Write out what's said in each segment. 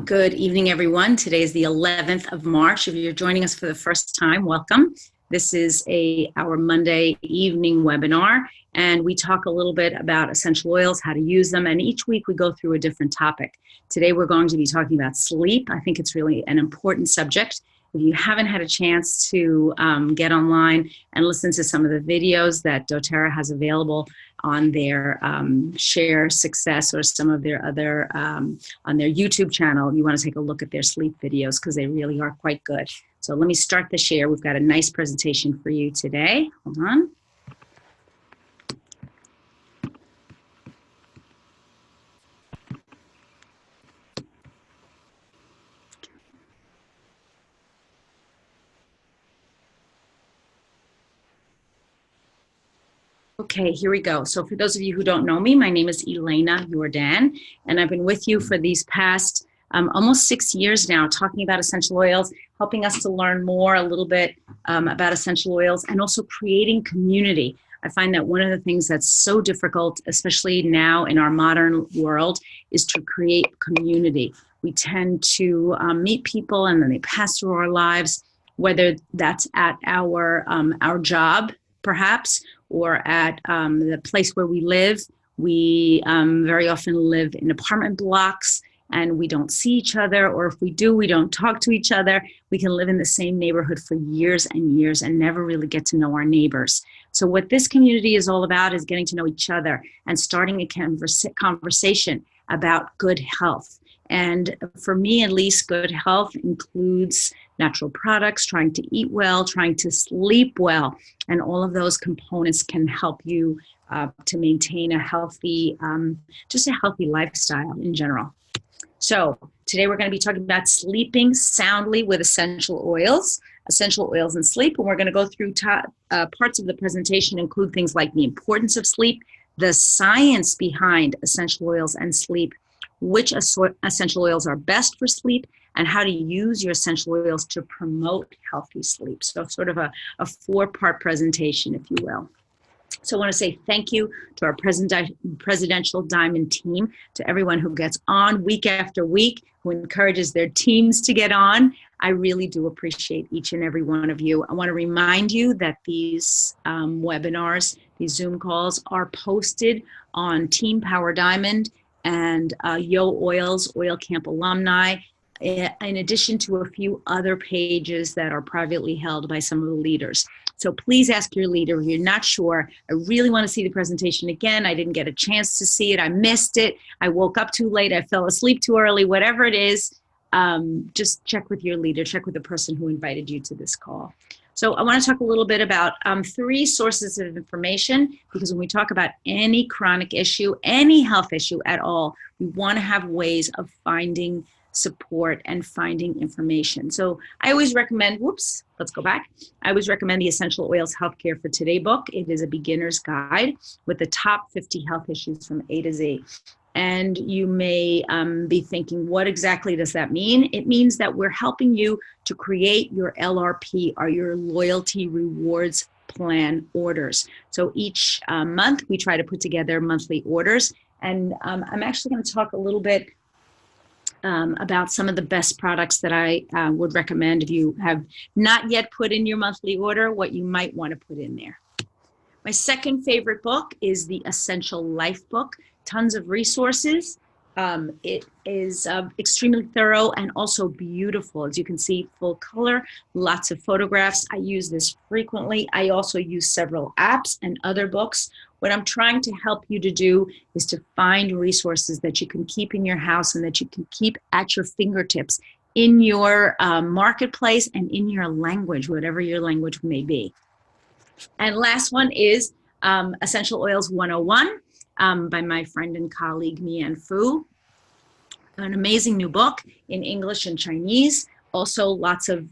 Good evening, everyone. Today is the 11th of March. If you're joining us for the first time, welcome. This is our Monday evening webinar, and we talk a little bit about essential oils, how to use them, and each week we go through a different topic. Today we're going to be talking about sleep. I think it's really an important subject. If you haven't had a chance to get online and listen to some of the videos that doTERRA has available on their Share Success or some of their other, on their YouTube channel, you want to take a look at their sleep videos because they really are quite good. So let me start the share. We've got a nice presentation for you today. Hold on. Okay, here we go. So for those of you who don't know me, my name is Elena Jordan, and I've been with you for these past almost 6 years now, talking about essential oils, helping us to learn more a little bit about essential oils, and also creating community. I find that one of the things that's so difficult, especially now in our modern world, is to create community. We tend to meet people and then they pass through our lives, whether that's at our job, perhaps, or at the place where we live. We very often live in apartment blocks and we don't see each other, or if we do, we don't talk to each other. We can live in the same neighborhood for years and years and never really get to know our neighbors. So what this community is all about is getting to know each other and starting a conversation about good health. And for me, at least, good health includes natural products, trying to eat well, trying to sleep well, and all of those components can help you to maintain a healthy, just a healthy lifestyle in general. So today we're going to be talking about sleeping soundly with essential oils and sleep, and we're going to go through parts of the presentation include things like the importance of sleep, the science behind essential oils and sleep, which essential oils are best for sleep, and how to use your essential oils to promote healthy sleep. So sort of a 4-part presentation, if you will. So I want to say thank you to our Presidential Diamond team, to everyone who gets on week after week, who encourages their teams to get on. I really do appreciate each and every one of you. I want to remind you that these webinars, these Zoom calls, are posted on Team Power Diamond and Yo Oils, Oil Camp alumni, in addition to a few other pages that are privately held by some of the leaders. So please ask your leader if you're not sure. I really want to see the presentation again. I didn't get a chance to see it. I missed it. I woke up too late. I fell asleep too early, whatever it is. Just check with your leader, check with the person who invited you to this call. So I want to talk a little bit about 3 sources of information, because when we talk about any chronic issue, any health issue at all, we want to have ways of finding support and finding information. So I always recommend, let's go back. I always recommend the Essential Oils Healthcare for Today book. It is a beginner's guide with the top 50 health issues from A to Z. And you may be thinking, what exactly does that mean? It means that we're helping you to create your LRP, or your loyalty rewards plan orders. So each month we try to put together monthly orders. And I'm actually going to talk a little bit about some of the best products that I would recommend if you have not yet put in your monthly order, what you might want to put in there. My second favorite book is the Essential Life book. Tons of resources. It is extremely thorough and also beautiful. As you can see, full color, lots of photographs. I use this frequently. I also use several apps and other books. What I'm trying to help you to do is to find resources that you can keep in your house and that you can keep at your fingertips in your marketplace and in your language, whatever your language may be. And last one is Essential Oils 101 by my friend and colleague, Mian Fu. An amazing new book in English and Chinese. Also lots of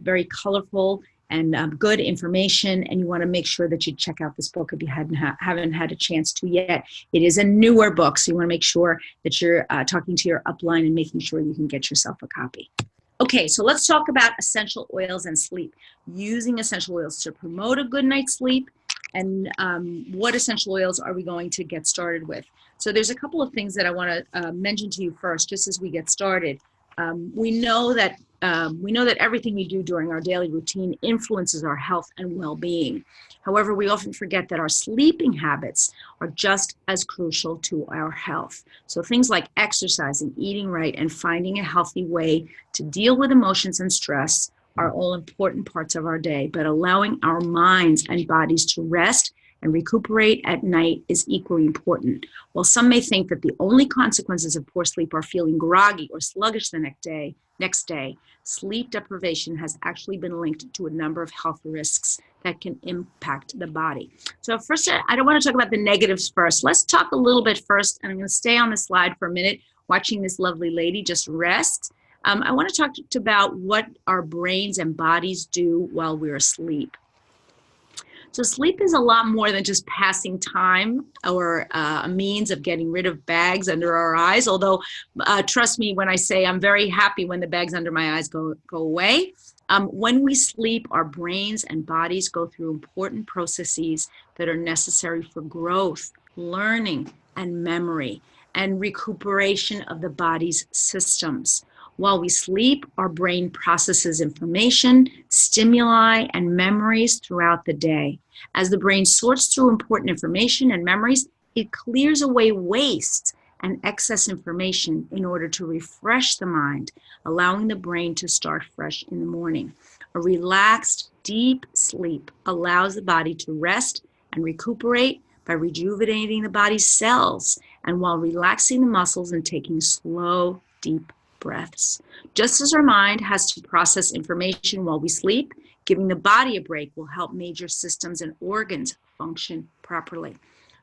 very colorful and good information, and you want to make sure that you check out this book if you haven't had a chance to yet. It is a newer book, so you want to make sure that you're talking to your upline and making sure you can get yourself a copy. Okay, so let's talk about essential oils and sleep. Using essential oils to promote a good night's sleep, and what essential oils are we going to get started with? So there's a couple of things that I want to mention to you first, just as we get started. We know that everything we do during our daily routine influences our health and well-being. However, we often forget that our sleeping habits are just as crucial to our health. So things like exercising, eating right, and finding a healthy way to deal with emotions and stress are all important parts of our day, but allowing our minds and bodies to rest and recuperate at night is equally important. While some may think that the only consequences of poor sleep are feeling groggy or sluggish the next day, sleep deprivation has actually been linked to a number of health risks that can impact the body. So first, I don't want to talk about the negatives first. Let's talk a little bit first, and I'm going to stay on the slide for a minute, watching this lovely lady just rest. I want to talk about what our brains and bodies do while we're asleep. So sleep is a lot more than just passing time or a means of getting rid of bags under our eyes, although trust me when I say I'm very happy when the bags under my eyes go away. When we sleep, our brains and bodies go through important processes that are necessary for growth, learning, and memory, and recuperation of the body's systems. While we sleep, our brain processes information, stimuli, and memories throughout the day. As the brain sorts through important information and memories, it clears away waste and excess information in order to refresh the mind, allowing the brain to start fresh in the morning. A relaxed, deep sleep allows the body to rest and recuperate by rejuvenating the body's cells and while relaxing the muscles and taking slow, deep breaths. Just as our mind has to process information while we sleep, giving the body a break will help major systems and organs function properly.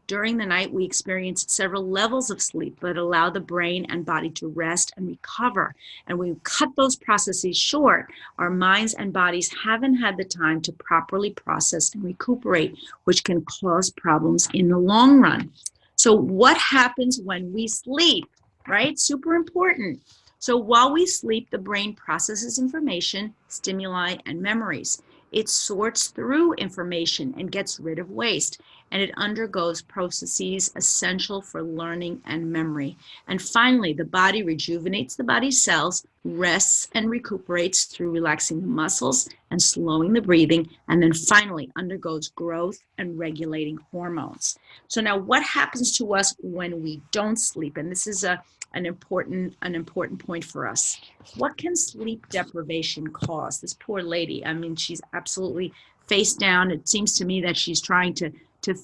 During the night, we experience several levels of sleep that allow the brain and body to rest and recover. And when we cut those processes short, our minds and bodies haven't had the time to properly process and recuperate, which can cause problems in the long run. So what happens when we sleep, right? Super important. So while we sleep, the brain processes information, stimuli, and memories. It sorts through information and gets rid of waste, and it undergoes processes essential for learning and memory. And finally, the body rejuvenates the body's cells, rests and recuperates through relaxing the muscles and slowing the breathing, and then finally undergoes growth and regulating hormones. So now what happens to us when we don't sleep? And this is an important point for us. What can sleep deprivation cause? This poor lady, I mean, she's absolutely face down. It seems to me that she's trying to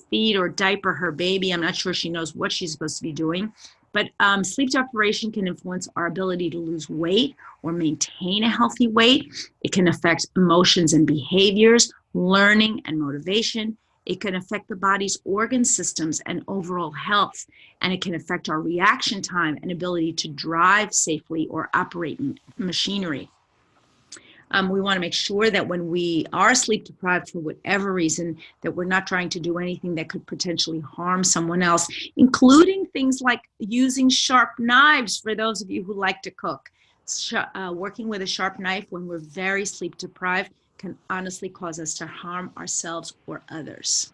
feed or diaper her baby. I'm not sure she knows what she's supposed to be doing. But sleep deprivation can influence our ability to lose weight or maintain a healthy weight. It can affect emotions and behaviors, learning and motivation. It can affect the body's organ systems and overall health. And it can affect our reaction time and ability to drive safely or operate machinery. We want to make sure that when we are sleep deprived for whatever reason, that we're not trying to do anything that could potentially harm someone else, including things like using sharp knives for those of you who like to cook. Working with a sharp knife when we're very sleep deprived can honestly cause us to harm ourselves or others.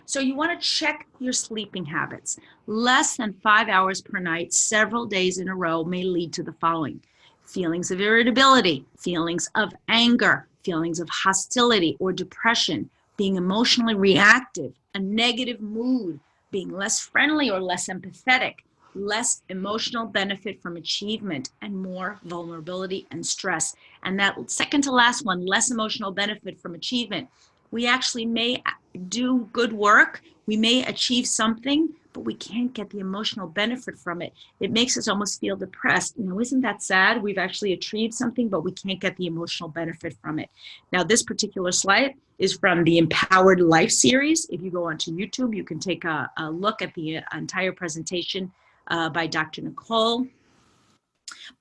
So you want to check your sleeping habits. Less than 5 hours per night, several days in a row may lead to the following: feelings of irritability, feelings of anger, feelings of hostility or depression, being emotionally reactive, a negative mood, being less friendly or less empathetic, less emotional benefit from achievement, and more vulnerability and stress. And that second to last one, less emotional benefit from achievement. We actually may do good work, we may achieve something, but we can't get the emotional benefit from it. It makes us almost feel depressed. You know, isn't that sad? We've actually achieved something, but we can't get the emotional benefit from it. Now, this particular slide is from the Empowered Life series. If you go onto YouTube, you can take a look at the entire presentation by Dr. Nicole.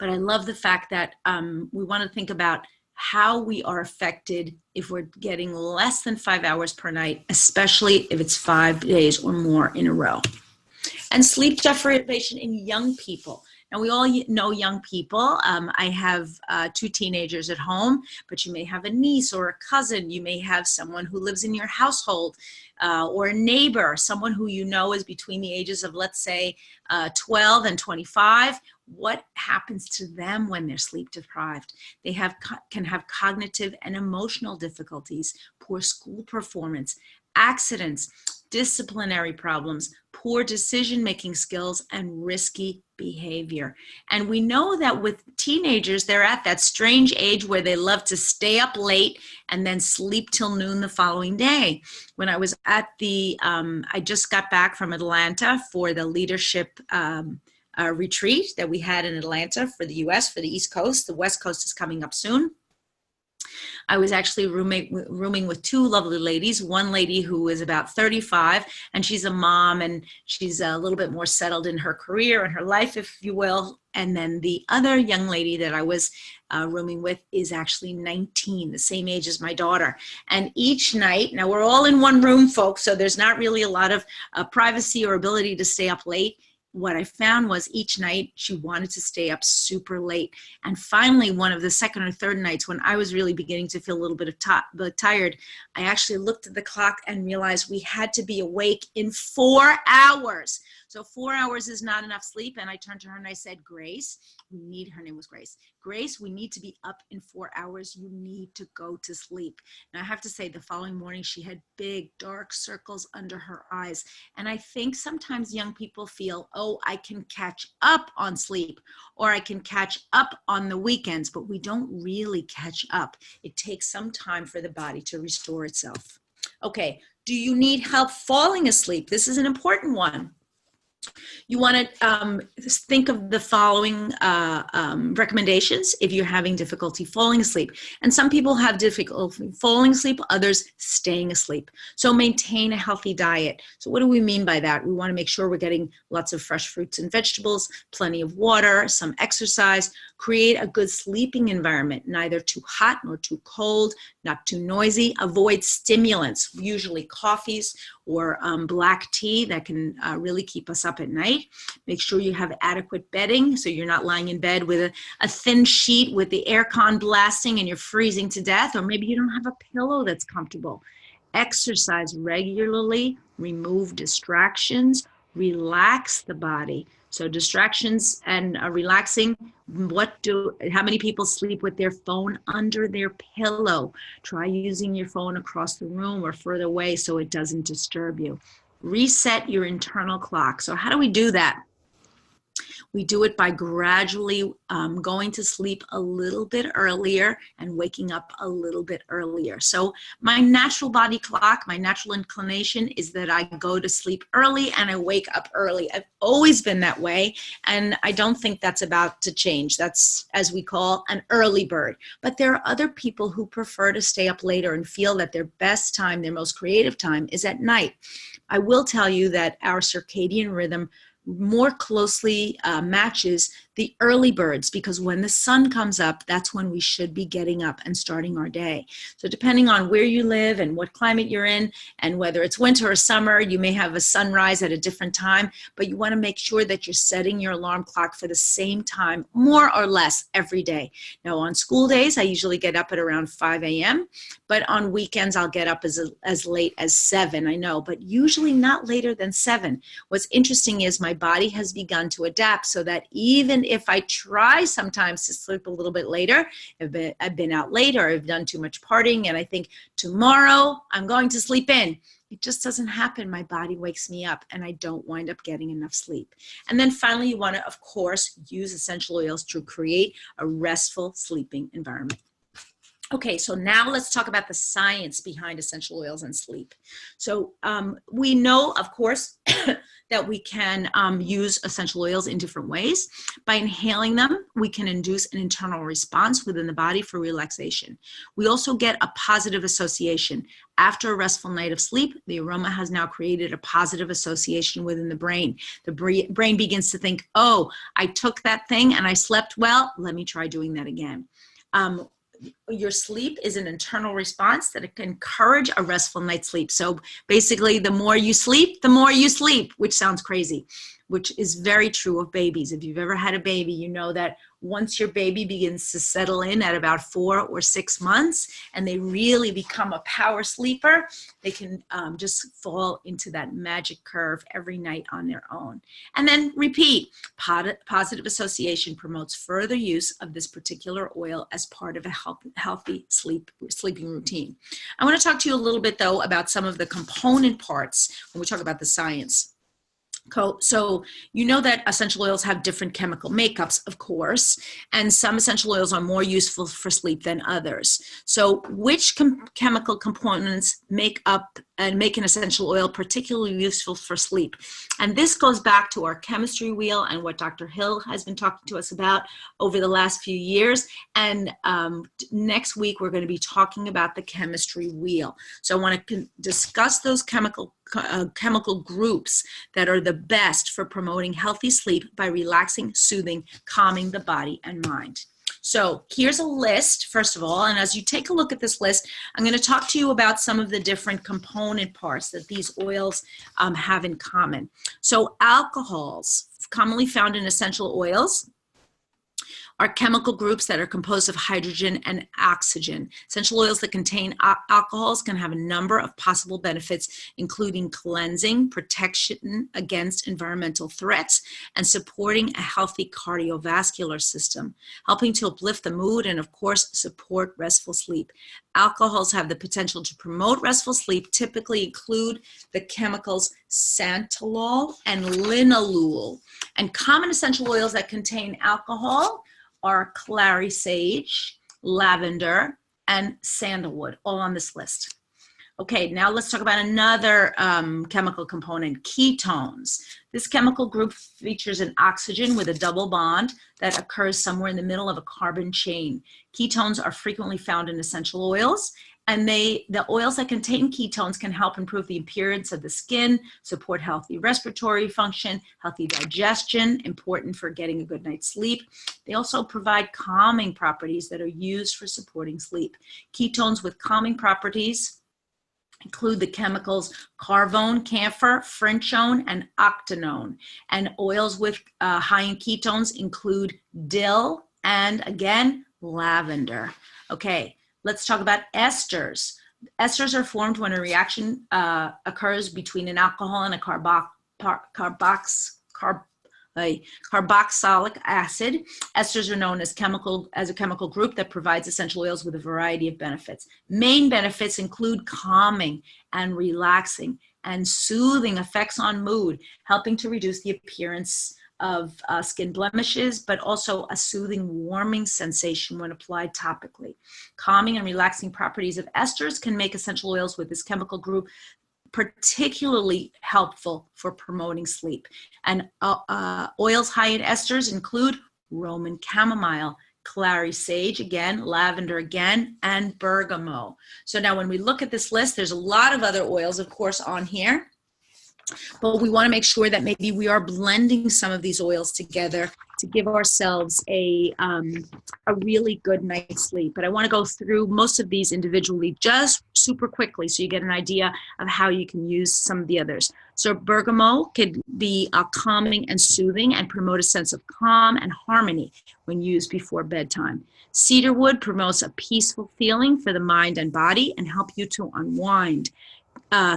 But I love the fact that we want to think about how we are affected if we're getting less than 5 hours per night, especially if it's 5 days or more in a row. And sleep deprivation in young people. Now, we all know young people. I have 2 teenagers at home, but you may have a niece or a cousin. You may have someone who lives in your household or a neighbor, someone who you know is between the ages of, let's say, 12 and 25. What happens to them when they're sleep deprived? They can have cognitive and emotional difficulties, poor school performance, accidents, disciplinary problems, poor decision-making skills, and risky behavior. And we know that with teenagers, they're at that strange age where they love to stay up late and then sleep till noon the following day. When I was at I just got back from Atlanta for the leadership retreat that we had in Atlanta for the US, for the East Coast. The West Coast is coming up soon. I was actually rooming with 2 lovely ladies. One lady who is about 35, and she's a mom, and she's a little bit more settled in her career and her life, if you will. And then the other young lady that I was rooming with is actually 19, the same age as my daughter. And each night, now we're all in one room, folks, so there's not really a lot of privacy or ability to stay up late. What I found was each night she wanted to stay up super late. And finally, one of the second or third nights when I was really beginning to feel a little bit of tired, I actually looked at the clock and realized we had to be awake in 4 hours. So 4 hours is not enough sleep. And I turned to her and I said, Grace, her name was Grace. Grace, we need to be up in 4 hours. You need to go to sleep. Now I have to say the following morning, she had big dark circles under her eyes. And I think sometimes young people feel, oh, I can catch up on sleep or I can catch up on the weekends, but we don't really catch up. It takes some time for the body to restore itself. Okay, do you need help falling asleep? This is an important one. You want to think of the following recommendations if you're having difficulty falling asleep. And some people have difficulty falling asleep, others staying asleep. So maintain a healthy diet. So what do we mean by that? We want to make sure we're getting lots of fresh fruits and vegetables, plenty of water, some exercise, create a good sleeping environment, neither too hot nor too cold, not too noisy. Avoid stimulants, usually coffees or black tea that can really keep us up at night. Make sure you have adequate bedding so you're not lying in bed with a thin sheet with the air con blasting and you're freezing to death, or maybe you don't have a pillow that's comfortable. Exercise regularly, remove distractions, relax the body. So distractions and relaxing, how many people sleep with their phone under their pillow? Try using your phone across the room or further away so it doesn't disturb you. Reset your internal clock. So how do we do that? We do it by gradually going to sleep a little bit earlier and waking up a little bit earlier. So my natural body clock, my natural inclination is that I go to sleep early and I wake up early. I've always been that way, and I don't think that's about to change. That's, as we call, an early bird. But there are other people who prefer to stay up later and feel that their best time, their most creative time, is at night. I will tell you that our circadian rhythm more closely matches the early birds, because when the sun comes up, that's when we should be getting up and starting our day. So depending on where you live and what climate you're in, and whether it's winter or summer, you may have a sunrise at a different time, but you want to make sure that you're setting your alarm clock for the same time, more or less every day. Now on school days, I usually get up at around 5 a.m., but on weekends, I'll get up as late as 7, I know, but usually not later than 7. What's interesting is my body has begun to adapt so that even if I try sometimes to sleep a little bit later, I've been out late or I've done too much partying and I think tomorrow I'm going to sleep in. It just doesn't happen. My body wakes me up and I don't wind up getting enough sleep. And then finally, you want to, of course, use essential oils to create a restful sleeping environment. Okay, so now let's talk about the science behind essential oils and sleep. So we know, of course, that we can use essential oils in different ways. By inhaling them, we can induce an internal response within the body for relaxation. We also get a positive association. After a restful night of sleep, the aroma has now created a positive association within the brain. The brain begins to think, oh, I took that thing and I slept well, let me try doing that again. your sleep is an internal response that it can encourage a restful night's sleep. So basically, the more you sleep, which sounds crazy, which is very true of babies. If you've ever had a baby, you know that once your baby begins to settle in at about 4 or 6 months and they really become a power sleeper, they can just fall into that magic curve every night on their own. And then repeat. Positive association promotes further use of this particular oil as part of a healthy sleeping routine. I want to talk to you a little bit, though, about some of the component parts when we talk about the science. So you know that essential oils have different chemical makeups, of course, and some essential oils are more useful for sleep than others. So which chemical components make up and make an essential oil particularly useful for sleep? And this goes back to our chemistry wheel and what Dr. Hill has been talking to us about over the last few years. And next week, we're going to be talking about the chemistry wheel. So I want to discuss those chemical groups that are the best for promoting healthy sleep by relaxing, soothing, calming the body and mind. So here's a list, first of all, and as you take a look at this list, I'm going to talk to you about some of the different component parts that these oils have in common. So alcohols, commonly found in essential oils, are chemical groups that are composed of hydrogen and oxygen. Essential oils that contain alcohols can have a number of possible benefits, including cleansing, protection against environmental threats, and supporting a healthy cardiovascular system, helping to uplift the mood and, of course, support restful sleep. Alcohols have the potential to promote restful sleep, typically include the chemicals xanthanol and linalool. And common essential oils that contain alcohol are clary sage, lavender, and sandalwood, all on this list. Okay, now let's talk about another chemical component, ketones. This chemical group features an oxygen with a double bond that occurs somewhere in the middle of a carbon chain. Ketones are frequently found in essential oils, and the oils that contain ketones can help improve the appearance of the skin, support healthy respiratory function, healthy digestion, important for getting a good night's sleep. They also provide calming properties that are used for supporting sleep. Ketones with calming properties include the chemicals carvone, camphor, frenchone, and octanone. And oils with high in ketones include dill and, again, lavender. Okay. Let's talk about esters. Esters are formed when a reaction occurs between an alcohol and a carboxylic acid. Esters are known as a chemical group that provides essential oils with a variety of benefits. Main benefits include calming and relaxing and soothing effects on mood, helping to reduce the appearance of skin blemishes, but also a soothing, warming sensation when applied topically. Calming and relaxing properties of esters can make essential oils with this chemical group particularly helpful for promoting sleep. And oils high in esters include Roman chamomile, clary sage again, lavender again, and bergamot. So now when we look at this list, there's a lot of other oils, of course, on here. But we want to make sure that maybe we are blending some of these oils together to give ourselves a really good night's sleep. But I want to go through most of these individually just super quickly so you get an idea of how you can use some of the others. So bergamot could be calming and soothing and promote a sense of calm and harmony when used before bedtime. Cedarwood promotes a peaceful feeling for the mind and body and help you to unwind.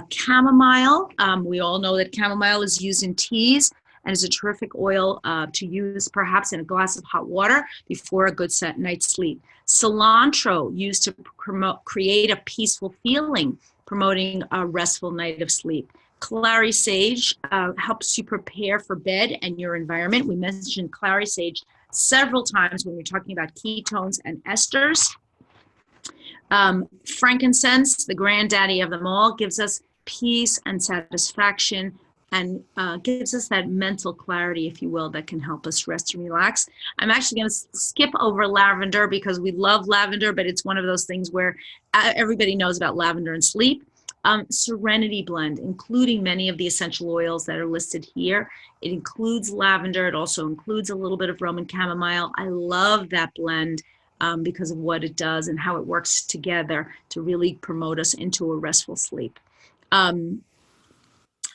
Chamomile, we all know that chamomile is used in teas and is a terrific oil to use perhaps in a glass of hot water before a good night's sleep. Cilantro, used to create a peaceful feeling, promoting a restful night of sleep. Clary sage helps you prepare for bed and your environment. We mentioned clary sage several times when we're talking about ketones and esters. Frankincense, the granddaddy of them all, gives us peace and satisfaction and gives us that mental clarity, if you will, that can help us rest and relax. I'm actually going to skip over lavender because we love lavender, but it's one of those things where everybody knows about lavender and sleep. Serenity blend, including many of the essential oils that are listed here. It includes lavender. It also includes a little bit of Roman chamomile. I love that blend. because of what it does and how it works together to really promote us into a restful sleep.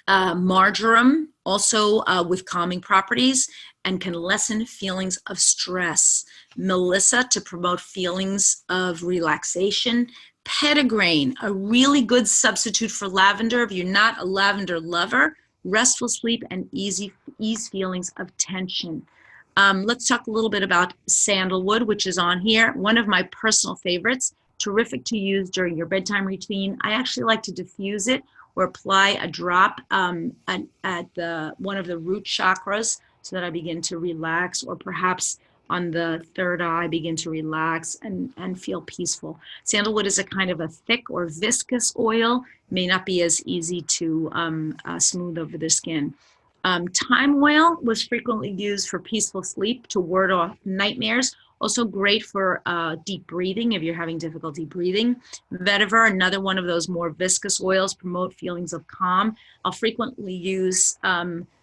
Marjoram, also with calming properties, and can lessen feelings of stress. Melissa, to promote feelings of relaxation. Petitgrain, a really good substitute for lavender if you're not a lavender lover. Restful sleep and ease feelings of tension. Let's talk a little bit about sandalwood, which is on here. One of my personal favorites, terrific to use during your bedtime routine. I actually like to diffuse it or apply a drop at one of the root chakras so that I begin to relax, or perhaps on the third eye, begin to relax and feel peaceful. Sandalwood is a kind of a thick or viscous oil, may not be as easy to smooth over the skin. Thyme oil was frequently used for peaceful sleep to ward off nightmares. Also great for deep breathing if you're having difficulty breathing. Vetiver, another one of those more viscous oils, promote feelings of calm. I'll frequently use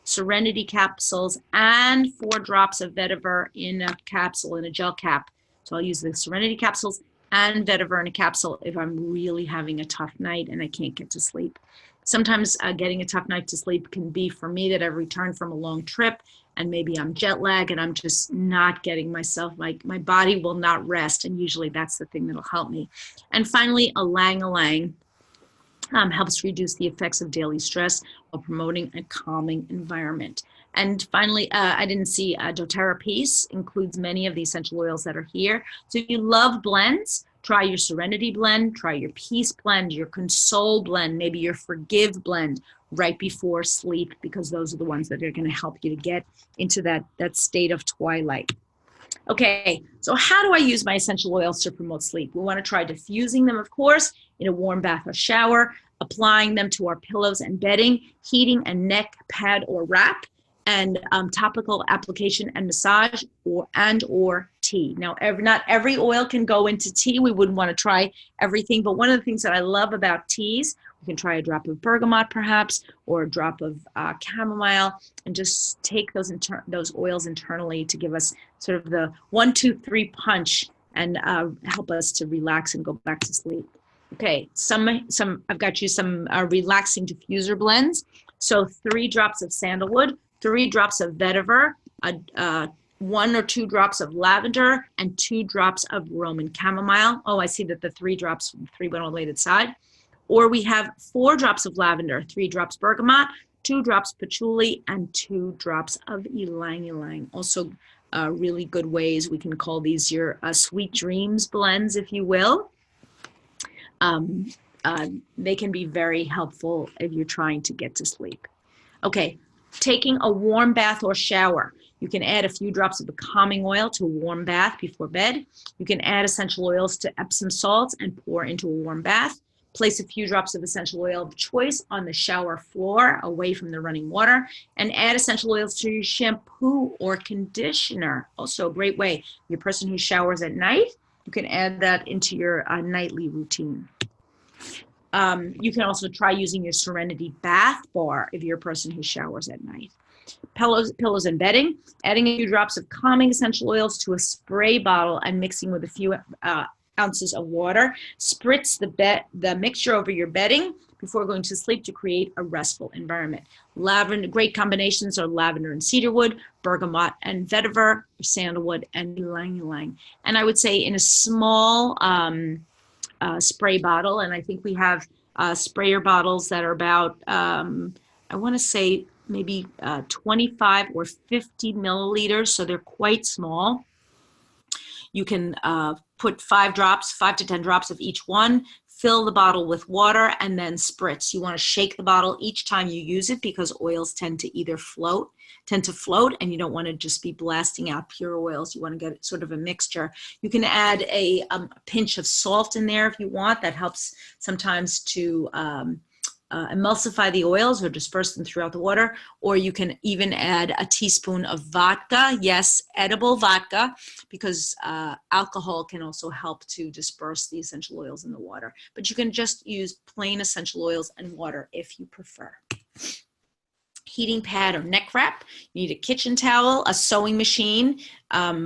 Serenity capsules and 4 drops of vetiver in a capsule, in a gel cap. So I'll use the Serenity capsules and vetiver in a capsule if I'm really having a tough night and I can't get to sleep. Sometimes getting a tough night to sleep can be for me that I've returned from a long trip and maybe I'm jet lagged and I'm just not getting myself, like my body will not rest, and usually that's the thing that'll help me. And finally, ylang-ylang helps reduce the effects of daily stress while promoting a calming environment. And finally, I didn't see doTERRA Peace includes many of the essential oils that are here. So if you love blends, try your Serenity blend, try your Peace blend, your Console blend, maybe your Forgive blend right before sleep, because those are the ones that are going to help you to get into that state of twilight. Okay, so how do I use my essential oils to promote sleep? We want to try diffusing them, of course, in a warm bath or shower, applying them to our pillows and bedding, heating a neck pad or wrap, and topical application and massage, or tea. Now, not every oil can go into tea. We wouldn't want to try everything, but one of the things that I love about teas, you can try a drop of bergamot perhaps, or a drop of chamomile, and just take those oils internally to give us sort of the 1, 2, 3 punch and help us to relax and go back to sleep. Okay, I've got you some relaxing diffuser blends. So 3 drops of sandalwood, 3 drops of vetiver, 1 or 2 drops of lavender, and 2 drops of Roman chamomile. Oh, I see that the 3 drops, 3 went on the laid side. Or we have 4 drops of lavender, 3 drops bergamot, 2 drops patchouli, and 2 drops of ylang-ylang. Also, really good ways. We can call these your sweet dreams blends, if you will. They can be very helpful if you're trying to get to sleep. Okay, taking a warm bath or shower. You can add a few drops of the calming oil to a warm bath before bed. You can add essential oils to Epsom salts and pour into a warm bath. Place a few drops of essential oil of choice on the shower floor away from the running water, and add essential oils to your shampoo or conditioner. Also a great way. You're a person who showers at night, you can add that into your nightly routine. You can also try using your Serenity bath bar if you're a person who showers at night. Pillows and bedding, adding a few drops of calming essential oils to a spray bottle and mixing with a few ounces of water. Spritz the mixture over your bedding before going to sleep to create a restful environment. Lavender, great combinations are lavender and cedarwood, bergamot and vetiver, sandalwood and ylang-ylang. And I would say in a small spray bottle, and I think we have sprayer bottles that are about, I want to say maybe 25 or 50 milliliters, so they're quite small. You can put 5 to 10 drops of each one, fill the bottle with water, and then spritz. You want to shake the bottle each time you use it because oils tend to float, and you don't want to just be blasting out pure oils. You want to get sort of a mixture. You can add a pinch of salt in there if you want. That helps sometimes to emulsify the oils or disperse them throughout the water, or you can even add a teaspoon of vodka, yes, edible vodka, because alcohol can also help to disperse the essential oils in the water. But you can just use plain essential oils and water if you prefer. Heating pad or neck wrap. You need a kitchen towel, a sewing machine,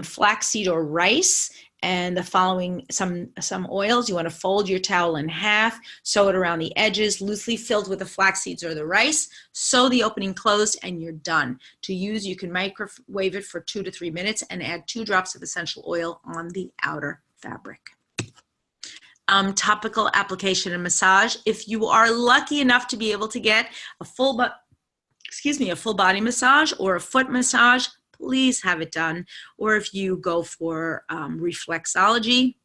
flaxseed or rice, and the following some oils. You want to fold your towel in half, sew it around the edges, loosely filled with the flax seeds or the rice, sew the opening closed, and you're done. To use, you can microwave it for 2 to 3 minutes and add 2 drops of essential oil on the outer fabric. Topical application and massage. If you are lucky enough to be able to get a full body massage or a foot massage, please have it done. Or if you go for reflexology,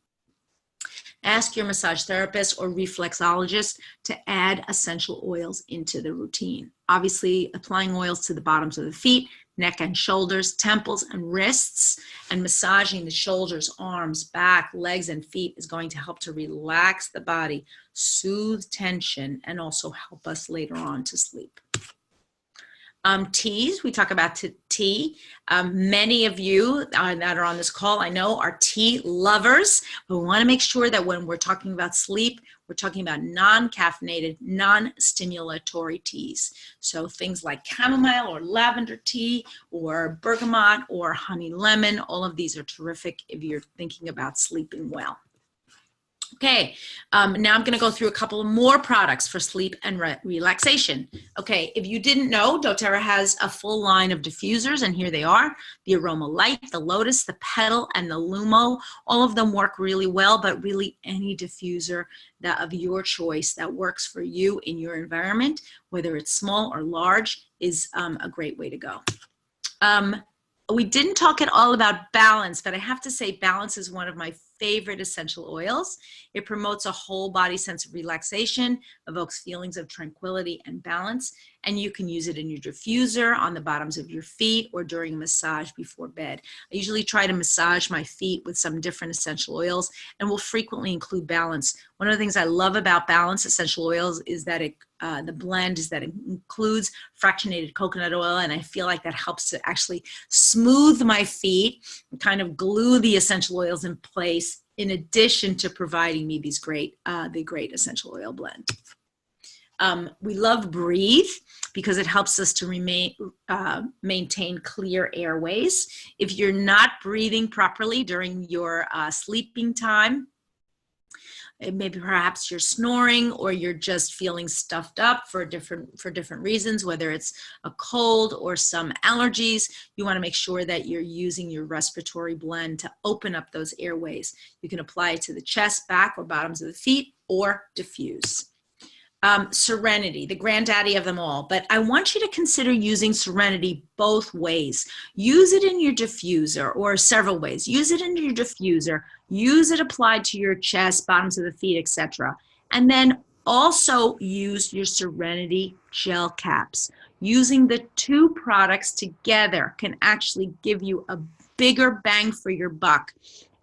ask your massage therapist or reflexologist to add essential oils into the routine. Obviously, applying oils to the bottoms of the feet, neck and shoulders, temples and wrists, and massaging the shoulders, arms, back, legs, and feet is going to help to relax the body, soothe tension, and also help us later on to sleep. Teas, we talk about tea. Many of you that are on this call, I know, are tea lovers, but we want to make sure that when we're talking about sleep, we're talking about non-caffeinated, non-stimulatory teas. So things like chamomile or lavender tea or bergamot or honey lemon, all of these are terrific if you're thinking about sleeping well. Okay, now I'm going to go through a couple of more products for sleep and relaxation. Okay, if you didn't know, doTERRA has a full line of diffusers, and here they are: the Aroma Light, the Lotus, the Petal, and the Lumo. All of them work really well, but really any diffuser of your choice that works for you in your environment, whether it's small or large, is a great way to go. We didn't talk at all about Balance, but I have to say Balance is one of my favorite essential oils. It promotes a whole body sense of relaxation, evokes feelings of tranquility and balance, and you can use it in your diffuser, on the bottoms of your feet, or during a massage before bed. I usually try to massage my feet with some different essential oils, and will frequently include Balance. One of the things I love about Balance essential oils is that the blend is that it includes fractionated coconut oil, and I feel like that helps to actually smooth my feet and kind of glue the essential oils in place, in addition to providing me these the great essential oil blend. We love Breathe because it helps us to maintain clear airways. If you're not breathing properly during your sleeping time, maybe perhaps you're snoring or you're just feeling stuffed up for different reasons, whether it's a cold or some allergies, you want to make sure that you're using your respiratory blend to open up those airways. You can apply it to the chest, back, or bottoms of the feet, or diffuse. Serenity, the granddaddy of them all, but I want you to consider using Serenity both ways. Use it in your diffuser, or several ways. Use it in your diffuser, use it applied to your chest, bottoms of the feet, etc. And then also use your Serenity gel caps. Using the two products together can actually give you a bigger bang for your buck.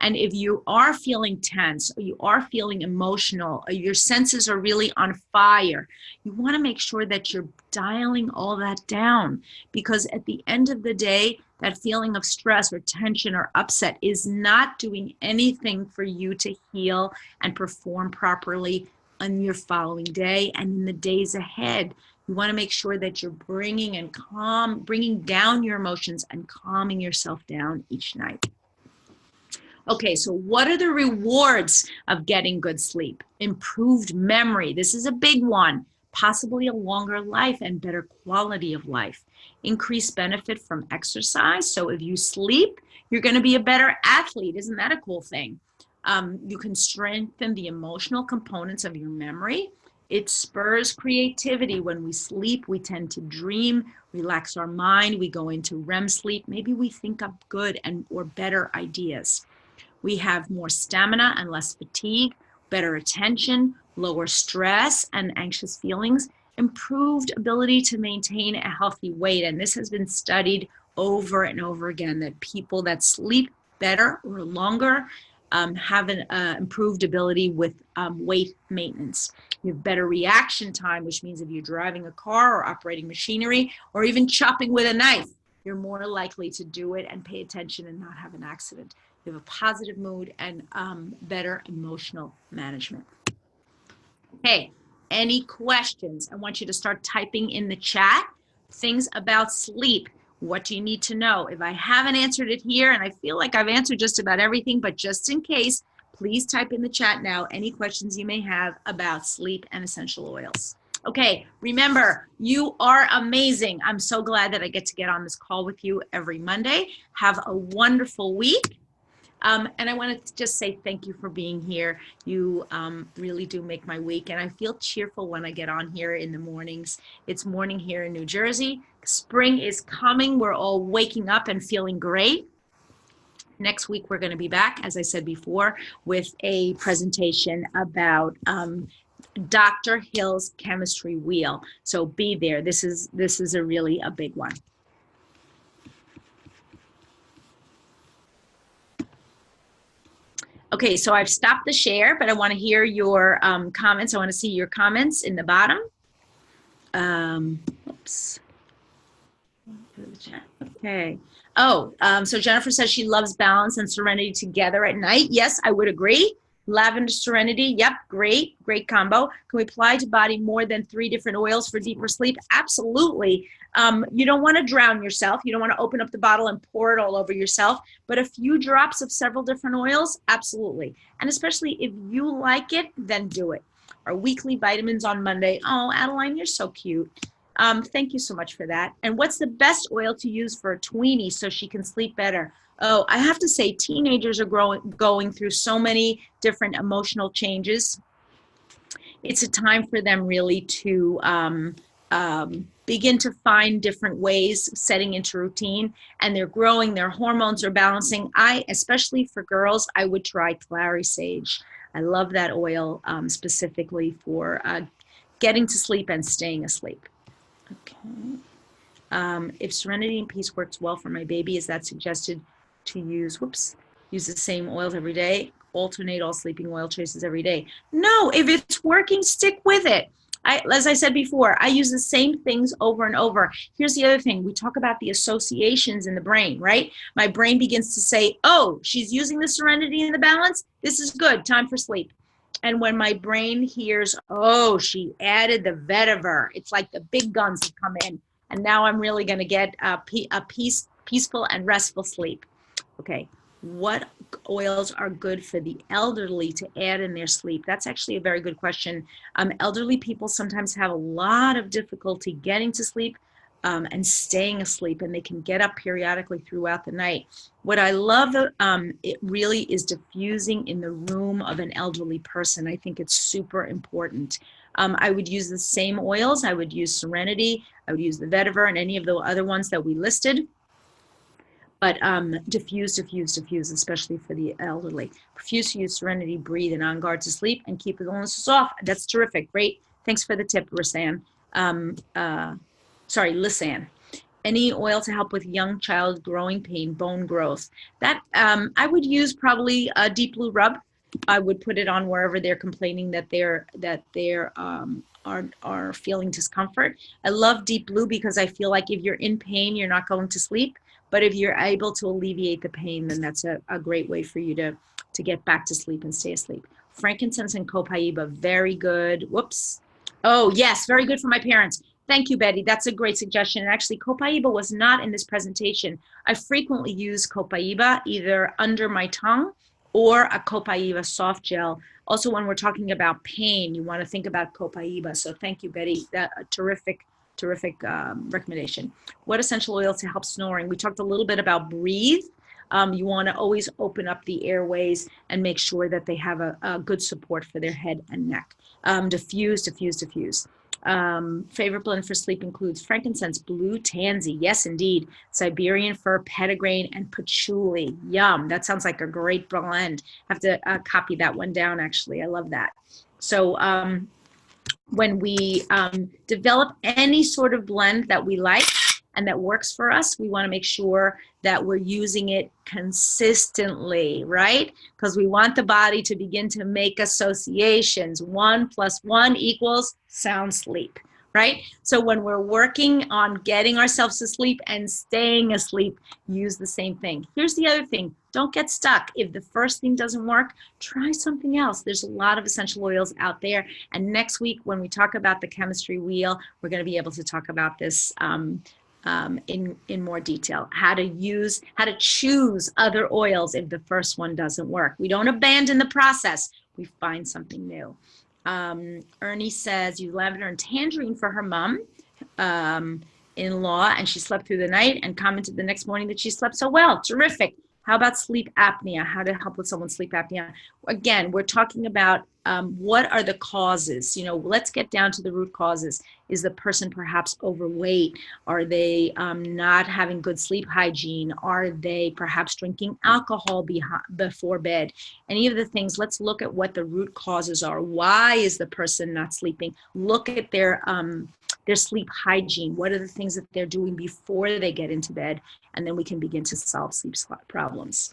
And if you are feeling tense, or you are feeling emotional, or your senses are really on fire, you want to make sure that you're dialing all that down, because at the end of the day, that feeling of stress or tension or upset is not doing anything for you to heal and perform properly on your following day and in the days ahead. You want to make sure that you're bringing down your emotions and calming yourself down each night. Okay, so what are the rewards of getting good sleep? Improved memory. This is a big one. Possibly a longer life and better quality of life. Increased benefit from exercise. So if you sleep, you're going to be a better athlete. Isn't that a cool thing? You can strengthen the emotional components of your memory. It spurs creativity. When we sleep, we tend to dream, relax our mind. We go into REM sleep. Maybe we think up good or better ideas. We have more stamina and less fatigue, better attention, lower stress and anxious feelings, improved ability to maintain a healthy weight. And this has been studied over and over again, that people that sleep better or longer have an improved ability with weight maintenance. You have better reaction time, which means if you're driving a car or operating machinery or even chopping with a knife, you're more likely to do it and pay attention and not have an accident. You have a positive mood and better emotional management. Okay, any questions? I want you to start typing in the chat things about sleep. What do you need to know? If I haven't answered it here, and I feel like I've answered just about everything, but just in case, please type in the chat now any questions you may have about sleep and essential oils. Okay, remember, you are amazing. I'm so glad that I get to get on this call with you every Monday. Have a wonderful week. And I wanted to just say thank you for being here. You really do make my week, and I feel cheerful when I get on here in the mornings. It's morning here in New Jersey. Spring is coming. We're all waking up and feeling great. Next week, we're going to be back, as I said before, with a presentation about Dr. Hill's chemistry wheel. So be there. This is a big one. Okay, so I've stopped the share, but I want to hear your comments. I want to see your comments in the bottom. Oops. Okay. Oh, so Jennifer says she loves balance and serenity together at night. Yes, I would agree. Lavender serenity. Yep, great combo. Can we apply to body more than 3 different oils for deeper sleep? Absolutely. You don't want to drown yourself. You don't want to open up the bottle and pour it all over yourself. But a few drops of several different oils, absolutely. And especially if you like it, then do it. Our weekly vitamins on Monday. Oh, Adeline, you're so cute. Thank you so much for that. And what's the best oil to use for a tweenie so she can sleep better? Oh, I have to say teenagers are going through so many different emotional changes. It's a time for them really to begin to find different ways, setting into routine, and they're growing, their hormones are balancing. Especially for girls, I would try Clary Sage. I love that oil specifically for getting to sleep and staying asleep. Okay. If Serenity and Peace works well for my baby, is that suggested to use the same oils every day? Alternate all sleeping oil choices every day? No, if it's working, stick with it. As I said before, I use the same things over and over. Here's the other thing. We talk about the associations in the brain, right? My brain begins to say, oh, she's using the Serenity and the Balance. This is good. Time for sleep. And when my brain hears, oh, she added the vetiver, it's like the big guns have come in. And now I'm really going to get a peaceful and restful sleep. Okay, what oils are good for the elderly to add in their sleep? That's actually a very good question. Elderly people sometimes have a lot of difficulty getting to sleep and staying asleep, and they can get up periodically throughout the night. What I love, it really is diffusing in the room of an elderly person. I think it's super important. I would use the same oils. I would use Serenity, I would use the vetiver and any of the other ones that we listed. But diffuse, especially for the elderly. Refuse to use Serenity, breathe, and On Guard to sleep, and keep the illnesses off. That's terrific. Great. Thanks for the tip, Lisanne. Lisanne. Any oil to help with young child growing pain, bone growth? That I would use probably a Deep Blue Rub. I would put it on wherever they're complaining that they're are feeling discomfort. I love Deep Blue because I feel like if you're in pain, you're not going to sleep. But if you're able to alleviate the pain, then that's a great way for you to get back to sleep and stay asleep. Frankincense and copaiba, very good. Whoops. Oh, yes, very good for my parents. Thank you, Betty. That's a great suggestion. And actually, copaiba was not in this presentation. I frequently use copaiba either under my tongue or a copaiba soft gel. Also, when we're talking about pain, you want to think about copaiba. So thank you, Betty. That's a terrific recommendation. What essential oil to help snoring? We talked a little bit about breathe. You want to always open up the airways and make sure that they have a good support for their head and neck. Diffuse. Favorite blend for sleep includes frankincense, blue tansy, yes indeed, Siberian fir, petitgrain, and patchouli. Yum, that sounds like a great blend. I have to copy that one down, actually. I love that. So when we develop any sort of blend that we like and that works for us, we want to make sure that we're using it consistently, right? Because we want the body to begin to make associations. 1 + 1 = sound sleep, right? So when we're working on getting ourselves to sleep and staying asleep, use the same thing. Here's the other thing. Don't get stuck. If the first thing doesn't work, try something else. There's a lot of essential oils out there. And next week, when we talk about the chemistry wheel, we're going to be able to talk about this in more detail. How to choose other oils if the first one doesn't work. We don't abandon the process. We find something new. Ernie says use lavender and tangerine for her mom in-law, and she slept through the night and commented the next morning that she slept so well. Terrific. How about sleep apnea? How to help with someone's sleep apnea? Again, we're talking about what are the causes? Let's get down to the root causes. Is the person perhaps overweight? Are they not having good sleep hygiene? Are they perhaps drinking alcohol before bed? Any of the things, let's look at what the root causes are. Why is the person not sleeping? Look at their sleep hygiene. What are the things that they're doing before they get into bed? And then we can begin to solve sleep problems.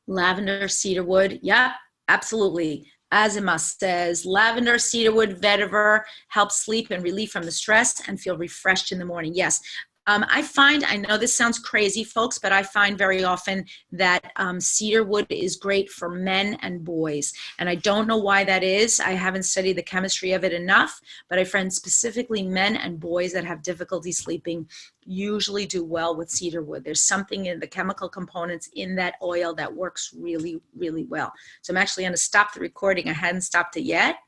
Lavender, cedarwood. Yeah, absolutely. Azima says, lavender, cedarwood, vetiver helps sleep and relief from the stress and feel refreshed in the morning. Yes. I know this sounds crazy, folks, but I find very often that cedarwood is great for men and boys. And I don't know why that is. I haven't studied the chemistry of it enough, but I find specifically men and boys that have difficulty sleeping usually do well with cedarwood. There's something in the chemical components in that oil that works really, really well. So I'm actually going to stop the recording. I hadn't stopped it yet.